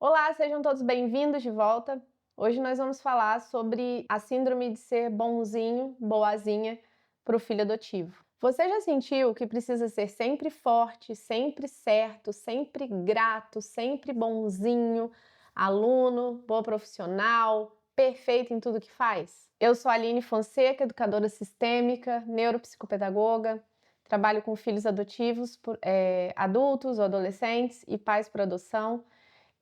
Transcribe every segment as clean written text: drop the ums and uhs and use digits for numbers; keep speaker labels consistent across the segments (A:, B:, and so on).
A: Olá, sejam todos bem-vindos de volta. Hoje nós vamos falar sobre a síndrome de ser bonzinho, boazinha para o filho adotivo. Você já sentiu que precisa ser sempre forte, sempre certo, sempre grato, sempre bonzinho, aluno, boa profissional, perfeito em tudo que faz? Eu sou a Aline Fonseca, educadora sistêmica, neuropsicopedagoga, trabalho com filhos adotivos, adultos ou adolescentes e pais por adoção.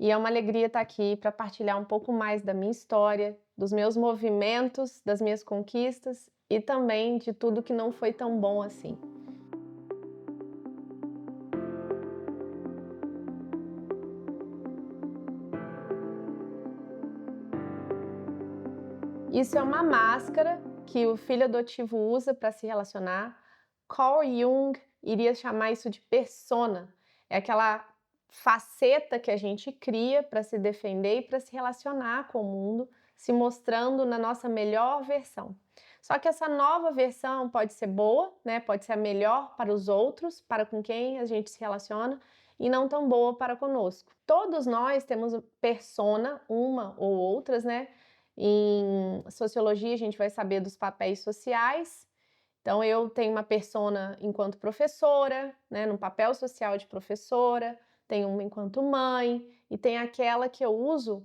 A: E é uma alegria estar aqui para partilhar um pouco mais da minha história, dos meus movimentos, das minhas conquistas e também de tudo que não foi tão bom assim. Isso é uma máscara que o filho adotivo usa para se relacionar. Carl Jung iria chamar isso de persona. É aquela faceta que a gente cria para se defender e para se relacionar com o mundo, se mostrando na nossa melhor versão. Só que essa nova versão pode ser boa, né? Pode ser a melhor para os outros, para com quem a gente se relaciona, e não tão boa para conosco. Todos nós temos persona, uma ou outras, né? Em sociologia, a gente vai saber dos papéis sociais. Então, eu tenho uma persona enquanto professora, né, num papel social de professora, tenho uma enquanto mãe, e tem aquela que eu uso,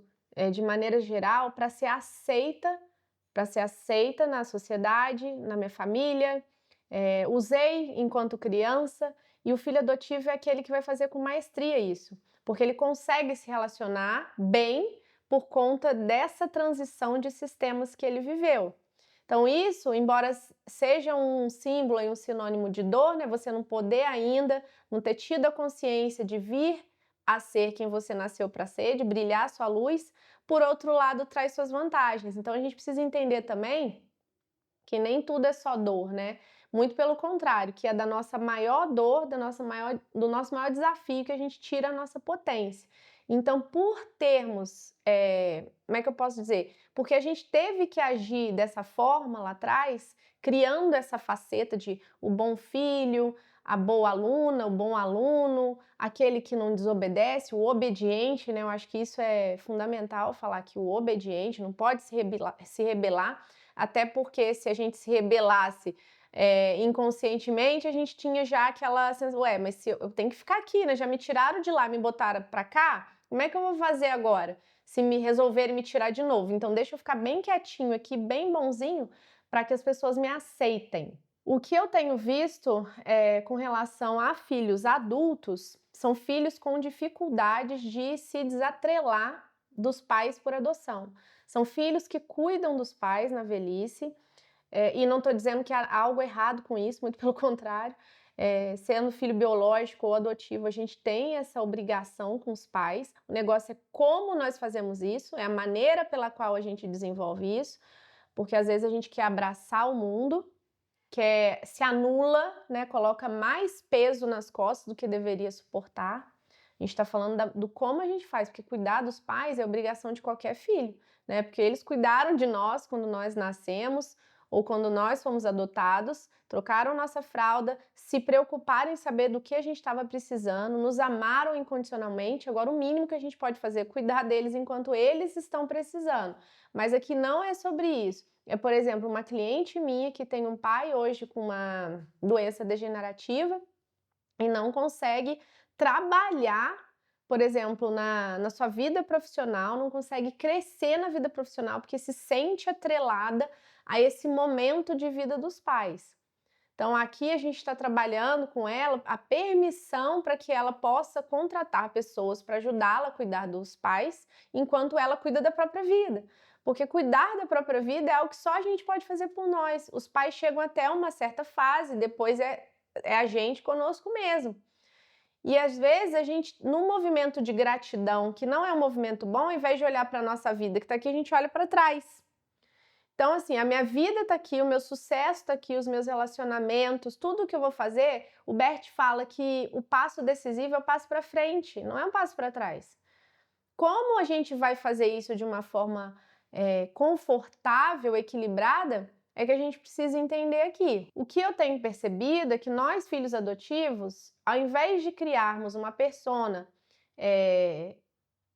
A: de maneira geral, para ser aceita na sociedade, na minha família. Usei enquanto criança, e o filho adotivo é aquele que vai fazer com maestria isso, porque ele consegue se relacionar bem por conta dessa transição de sistemas que ele viveu. Então isso, embora seja um símbolo e um sinônimo de dor, né, você não poder ainda, não ter tido a consciência de vir a ser quem você nasceu para ser, de brilhar sua luz, por outro lado traz suas vantagens. Então a gente precisa entender também que nem tudo é só dor, né? Muito pelo contrário, que é da nossa maior dor, do nosso maior desafio que a gente tira a nossa potência. Então, por termos, como é que eu posso dizer? Porque a gente teve que agir dessa forma lá atrás, criando essa faceta de o bom filho, a boa aluna, o bom aluno, aquele que não desobedece, o obediente, né? Eu acho que isso é fundamental falar que o obediente não pode se rebelar, até porque se a gente se rebelasse inconscientemente, a gente tinha já aquela sensação, ué, mas se eu tenho que ficar aqui, né? Já me tiraram de lá, me botaram pra cá, como é que eu vou fazer agora? Se me resolverem me tirar de novo. Então deixa eu ficar bem quietinho aqui, bem bonzinho, para que as pessoas me aceitem. O que eu tenho visto com relação a filhos adultos são filhos com dificuldades de se desatrelar dos pais por adoção. São filhos que cuidam dos pais na velhice, e não estou dizendo que há algo errado com isso, muito pelo contrário. Sendo filho biológico ou adotivo, a gente tem essa obrigação com os pais. O negócio é como nós fazemos isso, é a maneira pela qual a gente desenvolve isso, porque às vezes a gente quer abraçar o mundo, se anula, né, coloca mais peso nas costas do que deveria suportar. A gente está falando do como a gente faz, porque cuidar dos pais é obrigação de qualquer filho, né? Porque eles cuidaram de nós quando nós nascemos ou quando nós fomos adotados, trocaram nossa fralda, se preocuparam em saber do que a gente estava precisando, nos amaram incondicionalmente. Agora, o mínimo que a gente pode fazer é cuidar deles enquanto eles estão precisando. Mas aqui não é sobre isso. É, por exemplo, uma cliente minha que tem um pai hoje com uma doença degenerativa e não consegue trabalhar, por exemplo, na sua vida profissional, não consegue crescer na vida profissional porque se sente atrelada a esse momento de vida dos pais. Então, aqui a gente está trabalhando com ela a permissão para que ela possa contratar pessoas para ajudá-la a cuidar dos pais, enquanto ela cuida da própria vida. Porque cuidar da própria vida é algo que só a gente pode fazer por nós. Os pais chegam até uma certa fase, depois é a gente conosco mesmo. E às vezes a gente, num movimento de gratidão, que não é um movimento bom, ao invés de olhar para a nossa vida que está aqui, a gente olha para trás. Então, assim, a minha vida está aqui, o meu sucesso está aqui, os meus relacionamentos, tudo que eu vou fazer, o Bert fala que o passo decisivo é o passo para frente, não é um passo para trás. Como a gente vai fazer isso de uma forma confortável, equilibrada, é que a gente precisa entender aqui. O que eu tenho percebido é que nós, filhos adotivos, ao invés de criarmos uma persona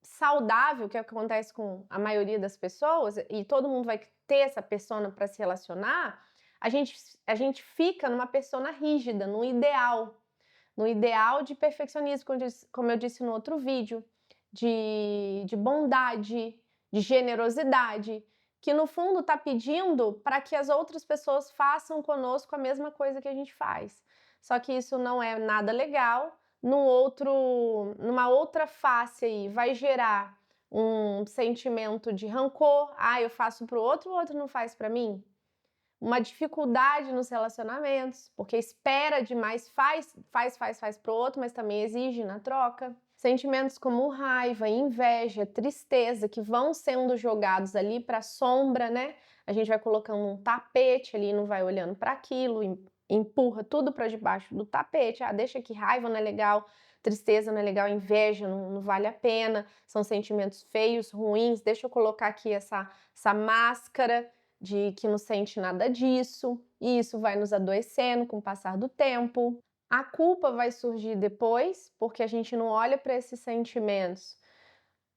A: saudável que acontece com a maioria das pessoas, e todo mundo vai ter essa persona para se relacionar, a gente fica numa persona rígida, no ideal de perfeccionismo, como eu disse no outro vídeo, de bondade, de generosidade, que no fundo está pedindo para que as outras pessoas façam conosco a mesma coisa que a gente faz. Só que isso não é nada legal. Numa outra face aí, vai gerar um sentimento de rancor. Ah, eu faço para o outro não faz para mim. Uma dificuldade nos relacionamentos, porque espera demais, faz para o outro, mas também exige na troca. Sentimentos como raiva, inveja, tristeza, que vão sendo jogados ali para a sombra, né? A gente vai colocando um tapete ali, não vai olhando para aquilo, empurra tudo para debaixo do tapete. Ah, deixa que raiva não é legal, tristeza não é legal, inveja não vale a pena, são sentimentos feios, ruins. Deixa eu colocar aqui essa máscara de que não sente nada disso, e isso vai nos adoecendo com o passar do tempo. A culpa vai surgir depois, porque a gente não olha para esses sentimentos.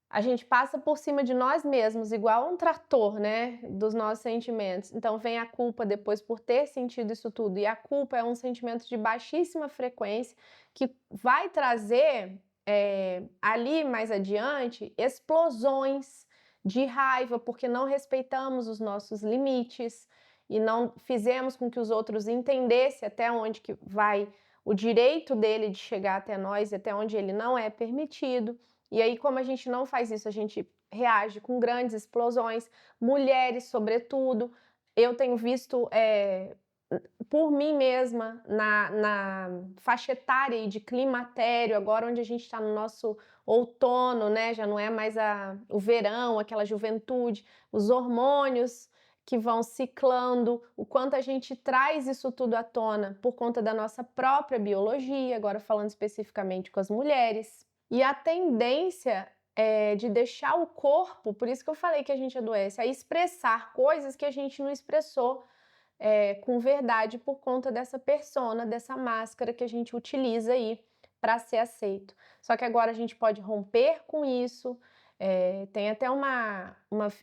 A: A gente passa por cima de nós mesmos, igual um trator, né? Dos nossos sentimentos. Então vem a culpa depois por ter sentido isso tudo. E a culpa é um sentimento de baixíssima frequência que vai trazer ali mais adiante explosões de raiva, porque não respeitamos os nossos limites e não fizemos com que os outros entendessem até onde que vai o direito dele de chegar até nós e até onde ele não é permitido. E aí, como a gente não faz isso, a gente reage com grandes explosões, mulheres sobretudo. Eu tenho visto por mim mesma, na faixa etária de climatério, agora onde a gente está no nosso outono, né? Já não é mais o verão, aquela juventude, os hormônios que vão ciclando, o quanto a gente traz isso tudo à tona por conta da nossa própria biologia, agora falando especificamente com as mulheres. E a tendência de deixar o corpo, por isso que eu falei que a gente adoece, a expressar coisas que a gente não expressou com verdade por conta dessa persona, dessa máscara que a gente utiliza aí para ser aceito. Só que agora a gente pode romper com isso. Tem até uma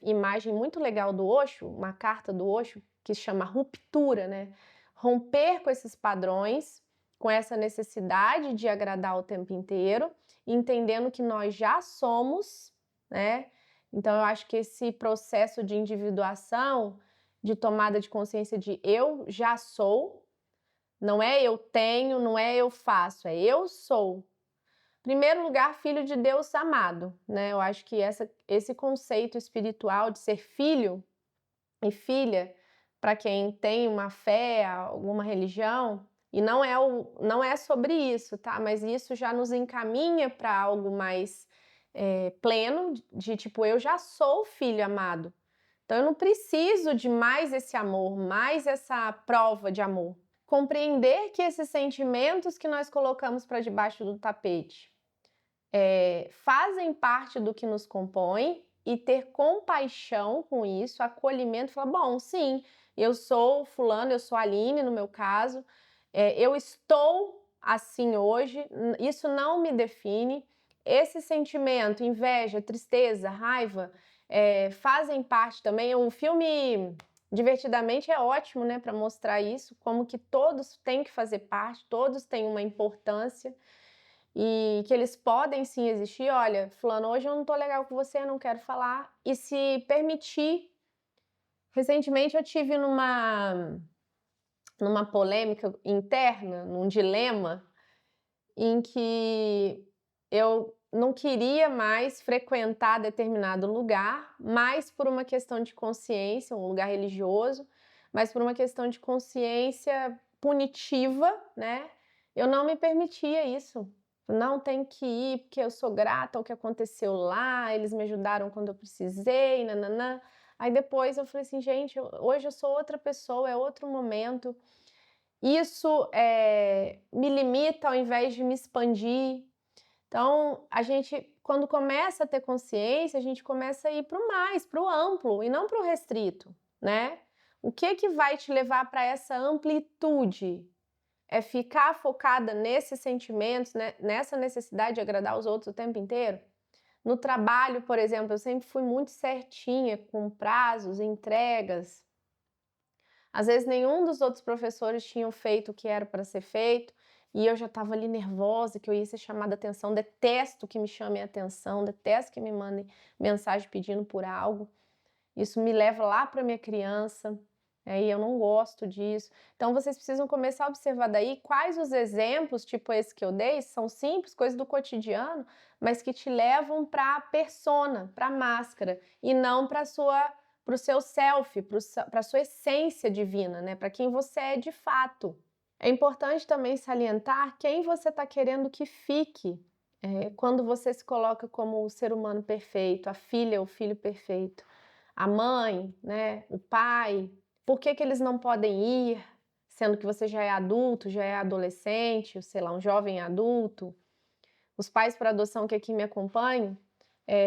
A: imagem muito legal do Osho, uma carta do Osho, que se chama ruptura, né? Romper com esses padrões, com essa necessidade de agradar o tempo inteiro, entendendo que nós já somos, né? Então eu acho que esse processo de individuação, de tomada de consciência de eu já sou, não é eu tenho, não é eu faço, é eu sou. Primeiro lugar, filho de Deus amado, né? Eu acho que esse conceito espiritual de ser filho e filha, para quem tem uma fé, alguma religião, e não é sobre isso, tá? Mas isso já nos encaminha para algo mais pleno, de tipo, eu já sou filho amado. Então eu não preciso de mais esse amor, mais essa prova de amor. Compreender que esses sentimentos que nós colocamos para debaixo do tapete fazem parte do que nos compõe e ter compaixão com isso, acolhimento, falar, bom, sim, eu sou fulano, eu sou Aline, no meu caso, eu estou assim hoje, isso não me define. Esse sentimento, inveja, tristeza, raiva, fazem parte também. O filme Divertidamente é ótimo, né, para mostrar isso, como que todos têm que fazer parte, todos têm uma importância e que eles podem sim existir. Olha, fulano, hoje eu não tô legal com você, não quero falar, e se permitir. Recentemente eu tive numa polêmica interna, num dilema, em que eu não queria mais frequentar determinado lugar, mais por uma questão de consciência, um lugar religioso, mas por uma questão de consciência punitiva, né? Eu não me permitia isso. Não tem que ir, porque eu sou grata ao que aconteceu lá, eles me ajudaram quando eu precisei, nananã. Aí depois eu falei assim, gente, hoje eu sou outra pessoa, é outro momento. Isso me limita ao invés de me expandir. Então, a gente, quando começa a ter consciência, a gente começa a ir para o mais, para o amplo e não para o restrito, né? O que vai te levar para essa amplitude? É ficar focada nesses sentimentos, né? Nessa necessidade de agradar os outros o tempo inteiro? No trabalho, por exemplo, eu sempre fui muito certinha com prazos, entregas. Às vezes nenhum dos outros professores tinham feito o que era para ser feito, e eu já estava ali nervosa, que eu ia ser chamada atenção. Detesto que me chamem atenção, detesto que me mandem mensagem pedindo por algo. Isso me leva lá para minha criança, e eu não gosto disso. Então vocês precisam começar a observar daí quais os exemplos, tipo esse que eu dei, são simples, coisas do cotidiano, mas que te levam para a persona, para a máscara, e não para o seu self, para a sua essência divina, né? Para quem você é de fato. É importante também salientar quem você está querendo que fique quando você se coloca como o ser humano perfeito, a filha ou o filho perfeito, a mãe, né, o pai. Por que que eles não podem ir, sendo que você já é adulto, já é adolescente, sei lá, um jovem adulto? Os pais por adoção que aqui me acompanham,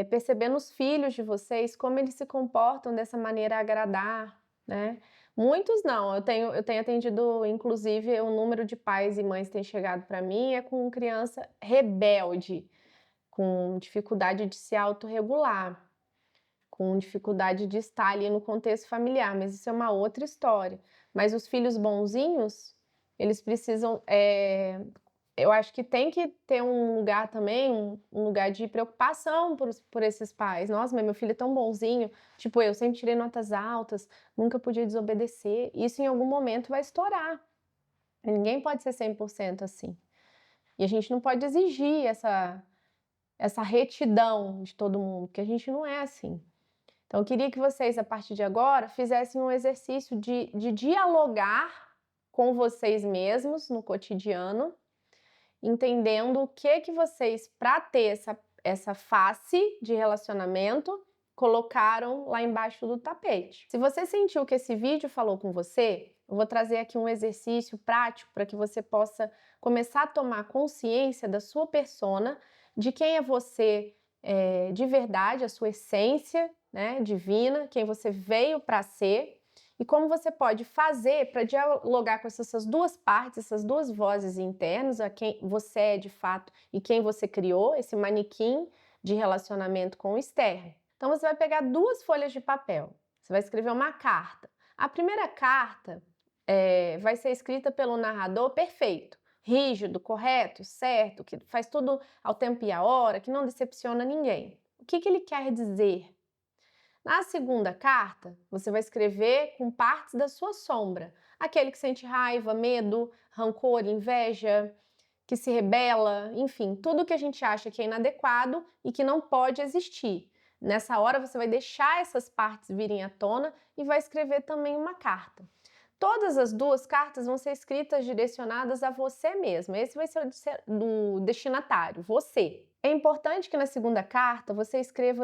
A: percebendo os filhos de vocês, como eles se comportam dessa maneira a agradar, né? Muitos não, eu tenho atendido, inclusive, o número de pais e mães que tem chegado para mim é com criança rebelde, com dificuldade de se autorregular, com dificuldade de estar ali no contexto familiar, mas isso é uma outra história. Mas os filhos bonzinhos, eles precisam, eu acho que tem que ter um lugar também, um lugar de preocupação por esses pais. Nossa, mas meu filho é tão bonzinho, tipo, eu sempre tirei notas altas, nunca podia desobedecer. Isso em algum momento vai estourar. Ninguém pode ser 100% assim. E a gente não pode exigir essa retidão de todo mundo, porque a gente não é assim. Então, eu queria que vocês, a partir de agora, fizessem um exercício de dialogar com vocês mesmos no cotidiano, entendendo o que vocês, para ter essa face de relacionamento, colocaram lá embaixo do tapete. Se você sentiu que esse vídeo falou com você, eu vou trazer aqui um exercício prático para que você possa começar a tomar consciência da sua persona, de quem é você de verdade, a sua essência, né, divina, quem você veio para ser, e como você pode fazer para dialogar com essas duas partes, essas duas vozes internas, a quem você é de fato e quem você criou, esse manequim de relacionamento com o externo. Então você vai pegar duas folhas de papel, você vai escrever uma carta. A primeira carta vai ser escrita pelo narrador perfeito, rígido, correto, certo, que faz tudo ao tempo e à hora, que não decepciona ninguém. O que ele quer dizer? Na segunda carta, você vai escrever com partes da sua sombra. Aquele que sente raiva, medo, rancor, inveja, que se rebela, enfim, tudo que a gente acha que é inadequado e que não pode existir. Nessa hora você vai deixar essas partes virem à tona e vai escrever também uma carta. Todas as duas cartas vão ser escritas direcionadas a você mesmo. Esse vai ser do destinatário, você. É importante que na segunda carta você escreva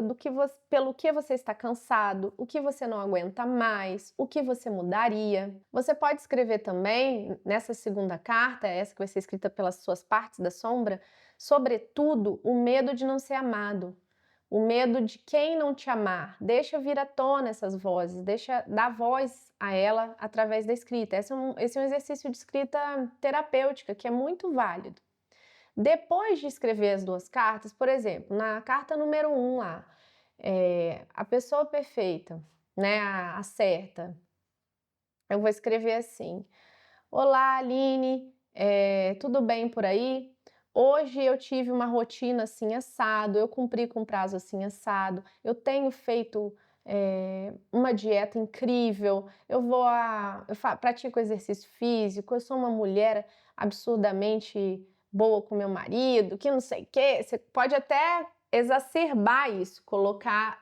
A: pelo que você está cansado, o que você não aguenta mais, o que você mudaria. Você pode escrever também, nessa segunda carta, essa que vai ser escrita pelas suas partes da sombra, sobretudo o medo de não ser amado. O medo de quem não te amar. Deixa vir à tona essas vozes, deixa dar voz a ela através da escrita. Esse é um exercício de escrita terapêutica que é muito válido. Depois de escrever as duas cartas, por exemplo, na carta número 1 lá, a pessoa perfeita, né, a certa, eu vou escrever assim: Olá, Aline, tudo bem por aí? Hoje eu tive uma rotina assim assado, eu cumpri com prazo assim assado, eu tenho feito uma dieta incrível, pratico exercício físico, eu sou uma mulher absurdamente boa com meu marido, que não sei o quê. Você pode até exacerbar isso,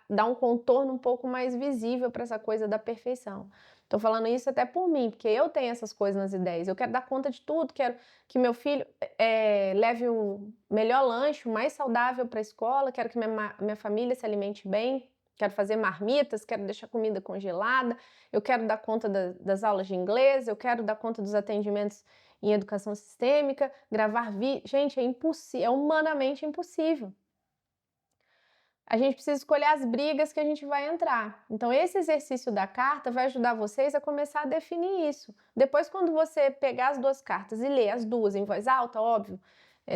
A: dar um contorno um pouco mais visível para essa coisa da perfeição. Tô falando isso até por mim, porque eu tenho essas coisas nas ideias. Eu quero dar conta de tudo, quero que meu filho leve o melhor lanche, o mais saudável para a escola, quero que minha família se alimente bem, quero fazer marmitas, quero deixar comida congelada, eu quero dar conta das aulas de inglês, eu quero dar conta dos atendimentos em educação sistêmica, gravar vídeo. Gente, é impossível, é humanamente impossível. A gente precisa escolher as brigas que a gente vai entrar. Então, esse exercício da carta vai ajudar vocês a começar a definir isso. Depois, quando você pegar as duas cartas e ler as duas em voz alta, óbvio,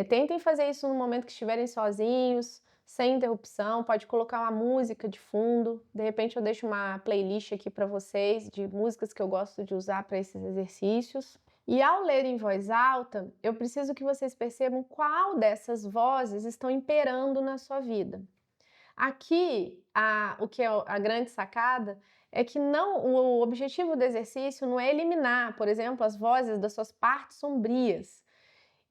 A: tentem fazer isso no momento que estiverem sozinhos, sem interrupção, pode colocar uma música de fundo, de repente eu deixo uma playlist aqui para vocês de músicas que eu gosto de usar para esses exercícios. E ao ler em voz alta, eu preciso que vocês percebam qual dessas vozes estão imperando na sua vida. Aqui, o que é a grande sacada é que o objetivo do exercício não é eliminar, por exemplo, as vozes das suas partes sombrias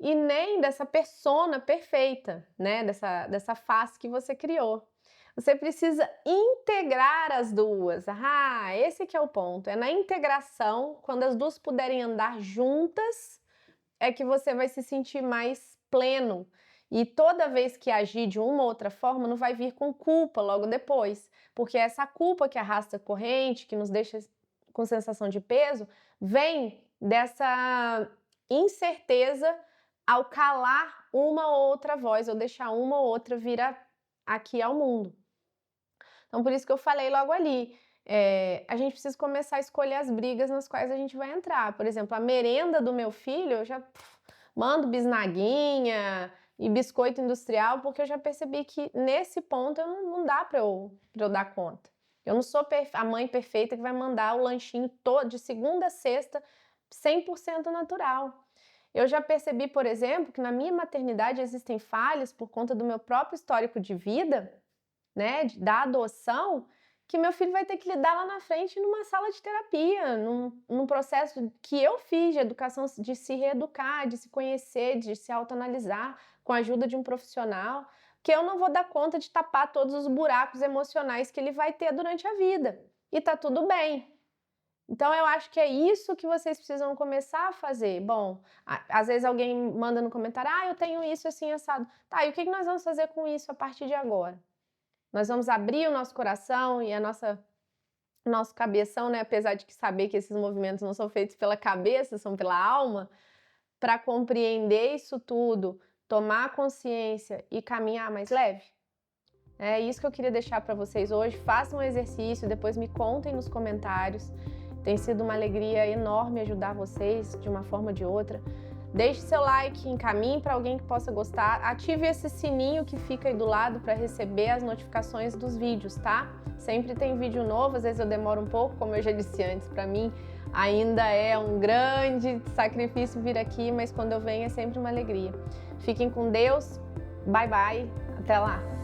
A: e nem dessa persona perfeita, né? Dessa face que você criou. Você precisa integrar as duas. Ah, esse que é o ponto. É na integração, quando as duas puderem andar juntas, é que você vai se sentir mais pleno. E toda vez que agir de uma ou outra forma, não vai vir com culpa logo depois. Porque essa culpa que arrasta a corrente, que nos deixa com sensação de peso, vem dessa incerteza ao calar uma ou outra voz, ou deixar uma ou outra vir aqui ao mundo. Então, por isso que eu falei logo ali, a gente precisa começar a escolher as brigas nas quais a gente vai entrar. Por exemplo, a merenda do meu filho, eu já mando bisnaguinha e biscoito industrial, porque eu já percebi que nesse ponto não dá para eu dar conta. Eu não sou a mãe perfeita que vai mandar o lanchinho todo, de segunda a sexta, 100% natural. Eu já percebi, por exemplo, que na minha maternidade existem falhas por conta do meu próprio histórico de vida, né, da adoção, que meu filho vai ter que lidar lá na frente numa sala de terapia, num processo que eu fiz de educação, de se reeducar, de se conhecer, de se autoanalisar com a ajuda de um profissional, que eu não vou dar conta de tapar todos os buracos emocionais que ele vai ter durante a vida. E tá tudo bem. Então, eu acho que é isso que vocês precisam começar a fazer. Bom, às vezes alguém manda no comentário, eu tenho isso assim, assado. Tá, e o que nós vamos fazer com isso a partir de agora? Nós vamos abrir o nosso coração e nosso cabeção, né? Apesar de saber que esses movimentos não são feitos pela cabeça, são pela alma, para compreender isso tudo, tomar consciência e caminhar mais leve. É isso que eu queria deixar para vocês hoje. Façam um exercício, depois me contem nos comentários. Tem sido uma alegria enorme ajudar vocês de uma forma ou de outra. Deixe seu like, encaminhe para alguém que possa gostar. Ative esse sininho que fica aí do lado para receber as notificações dos vídeos, tá? Sempre tem vídeo novo, às vezes eu demoro um pouco, como eu já disse antes, para mim ainda é um grande sacrifício vir aqui, mas quando eu venho é sempre uma alegria. Fiquem com Deus, bye bye, até lá!